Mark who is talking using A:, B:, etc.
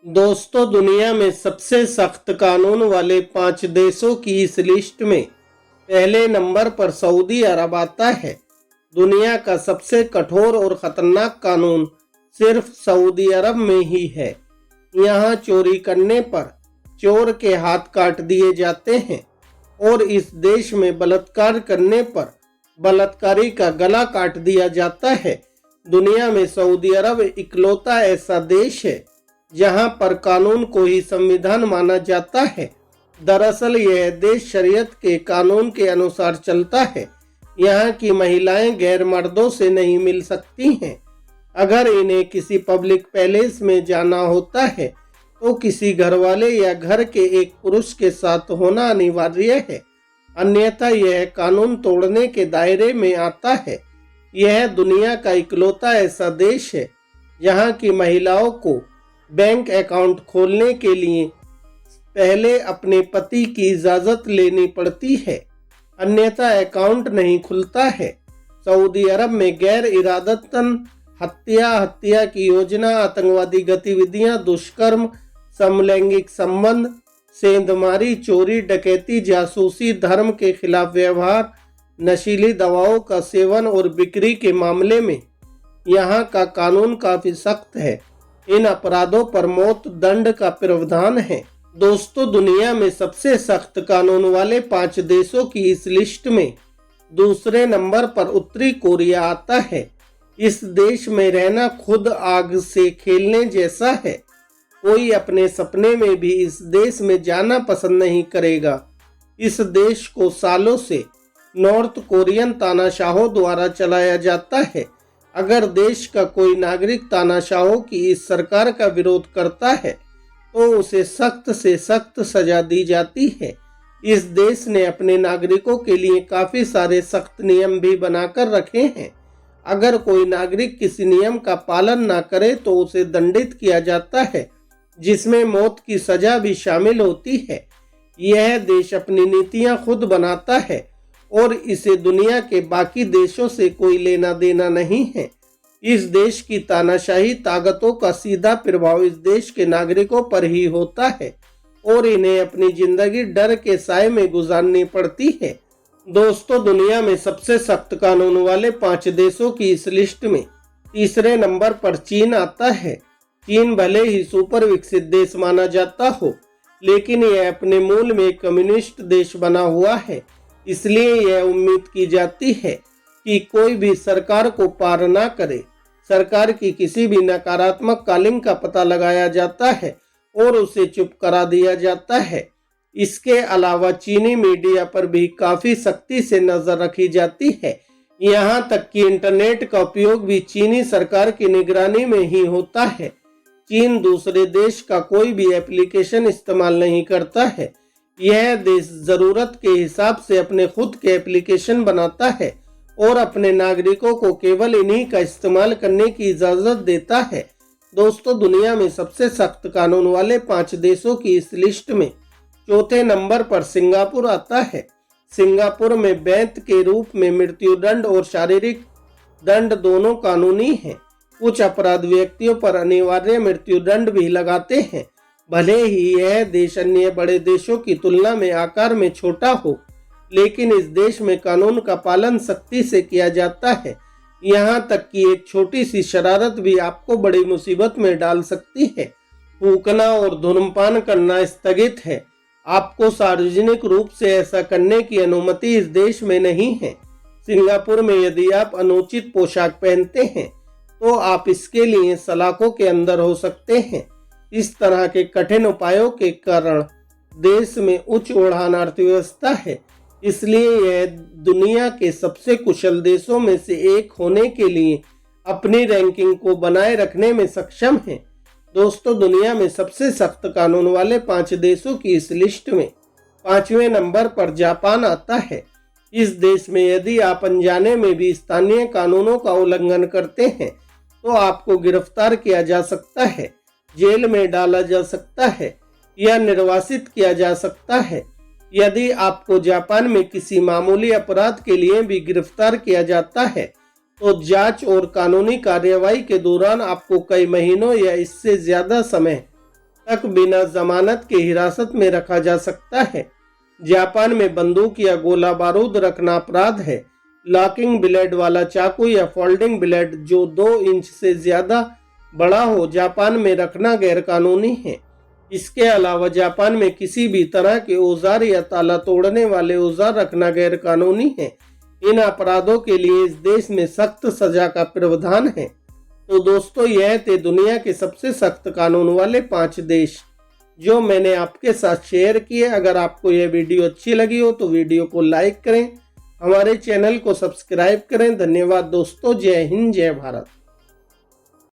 A: दोस्तों, दुनिया में सबसे सख्त कानून वाले 5 देशों की इस लिस्ट में पहले नंबर पर सऊदी अरब आता है। दुनिया का सबसे कठोर और खतरनाक कानून सिर्फ सऊदी अरब में ही है। यहाँ चोरी करने पर चोर के हाथ काट दिए जाते हैं और इस देश में बलात्कार करने पर बलात्कारी का गला काट दिया जाता है। दुनिया में सऊदी अरब इकलौता ऐसा देश है जहां पर कानून को ही संविधान माना जाता है। दरअसल यह देश शरीयत के कानून के अनुसार चलता है। यहाँ की महिलाएं गैर मर्दों से नहीं मिल सकती हैं। अगर इन्हें किसी पब्लिक पैलेस में जाना होता है तो किसी घरवाले या घर के एक पुरुष के साथ होना अनिवार्य है, अन्यथा यह कानून तोड़ने के दायरे में आता है। यह दुनिया का इकलौता ऐसा देश है जहाँ की महिलाओं को बैंक अकाउंट खोलने के लिए पहले अपने पति की इजाज़त लेनी पड़ती है, अन्यथा अकाउंट नहीं खुलता है। सऊदी अरब में गैर इरादतन हत्या की योजना, आतंकवादी गतिविधियां, दुष्कर्म, समलैंगिक संबंध, सेंधमारी, चोरी, डकैती, जासूसी, धर्म के खिलाफ व्यवहार, नशीली दवाओं का सेवन और बिक्री के मामले में यहाँ का कानून काफी सख्त है। इन अपराधों पर मौत दंड का प्रावधान है। दोस्तों, दुनिया में सबसे सख्त कानून वाले 5 देशों की इस लिस्ट में दूसरे नंबर पर उत्तरी कोरिया आता है। इस देश में रहना खुद आग से खेलने जैसा है। कोई अपने सपने में भी इस देश में जाना पसंद नहीं करेगा। इस देश को सालों से नॉर्थ कोरियन तानाशाहों द्वारा चलाया जाता है। अगर देश का कोई नागरिक तानाशाहों की इस सरकार का विरोध करता है तो उसे सख्त से सख्त सजा दी जाती है। इस देश ने अपने नागरिकों के लिए काफी सारे सख्त नियम भी बनाकर रखे हैं। अगर कोई नागरिक किसी नियम का पालन न करे तो उसे दंडित किया जाता है, जिसमें मौत की सजा भी शामिल होती है। यह देश अपनी नीतियां खुद बनाता है और इसे दुनिया के बाकी देशों से कोई लेना देना नहीं है। इस देश की तानाशाही ताकतों का सीधा प्रभाव इस देश के नागरिकों पर ही होता है और इन्हें अपनी जिंदगी डर के साए में गुजारनी पड़ती है। दोस्तों, दुनिया में सबसे सख्त कानून वाले 5 देशों की इस लिस्ट में तीसरे नंबर पर चीन आता है। चीन भले ही सुपर विकसित देश माना जाता हो, लेकिन यह अपने मूल में कम्युनिस्ट देश बना हुआ है। इसलिए यह उम्मीद की जाती है कि कोई भी सरकार को पार ना करे। सरकार की किसी भी नकारात्मक कॉलिंग का पता लगाया जाता है और उसे चुप करा दिया जाता है। इसके अलावा चीनी मीडिया पर भी काफी सख्ती से नजर रखी जाती है। यहाँ तक कि इंटरनेट का उपयोग भी चीनी सरकार की निगरानी में ही होता है। चीन दूसरे देश का कोई भी एप्लीकेशन इस्तेमाल नहीं करता है। यह देश जरूरत के हिसाब से अपने खुद के एप्लीकेशन बनाता है और अपने नागरिकों को केवल इन्हीं का इस्तेमाल करने की इजाजत देता है। दोस्तों, दुनिया में सबसे सख्त कानून वाले 5 देशों की इस लिस्ट में चौथे नंबर पर सिंगापुर आता है। सिंगापुर में बैंत के रूप में मृत्युदंड और शारीरिक दंड दोनों कानूनी हैं। कुछ अपराध व्यक्तियों पर अनिवार्य मृत्युदंड भी लगाते हैं। भले ही यह देश अन्य बड़े देशों की तुलना में आकार में छोटा हो, लेकिन इस देश में कानून का पालन सख्ती से किया जाता है। यहाँ तक कि एक छोटी सी शरारत भी आपको बड़ी मुसीबत में डाल सकती है। फूकना और धूम्रपान करना स्थगित है। आपको सार्वजनिक रूप से ऐसा करने की अनुमति इस देश में नहीं है। सिंगापुर में यदि आप अनुचित पोशाक पहनते हैं तो आप इसके लिए सलाखों के अंदर हो सकते हैं। इस तरह के कठिन उपायों के कारण देश में उच्च उड़ान अर्थव्यवस्था है, इसलिए यह दुनिया के सबसे कुशल देशों में से एक होने के लिए अपनी रैंकिंग को बनाए रखने में सक्षम है। दोस्तों, दुनिया में सबसे सख्त कानून वाले 5 देशों की इस लिस्ट में 5वें नंबर पर जापान आता है। इस देश में यदि आप अनजाने में भी स्थानीय कानूनों का उल्लंघन करते हैं तो आपको गिरफ्तार किया जा सकता है, जेल में डाला जा सकता है या निर्वासित किया जा सकता है। यदि आपको जापान में किसी मामूली अपराध के लिए भी गिरफ्तार किया जाता है तो जांच और कानूनी कार्यवाही के दौरान आपको कई महीनों या इससे ज्यादा समय तक बिना जमानत के हिरासत में रखा जा सकता है। जापान में बंदूक या गोला बारूद रखना अपराध है। लॉकिंग ब्लेड वाला चाकू या फोल्डिंग ब्लेड जो 2 इंच से ज्यादा बड़ा हो जापान में रखना गैरकानूनी है। इसके अलावा जापान में किसी भी तरह के औजार या ताला तोड़ने वाले औजार रखना गैरकानूनी है। इन अपराधों के लिए इस देश में सख्त सजा का प्रावधान है। तो दोस्तों, यह थे दुनिया के सबसे सख्त कानून वाले 5 देश जो मैंने आपके साथ शेयर किए। अगर आपको यह वीडियो अच्छी लगी हो तो वीडियो को लाइक करें, हमारे चैनल को सब्सक्राइब करें। धन्यवाद दोस्तों। जय हिंद, जय भारत।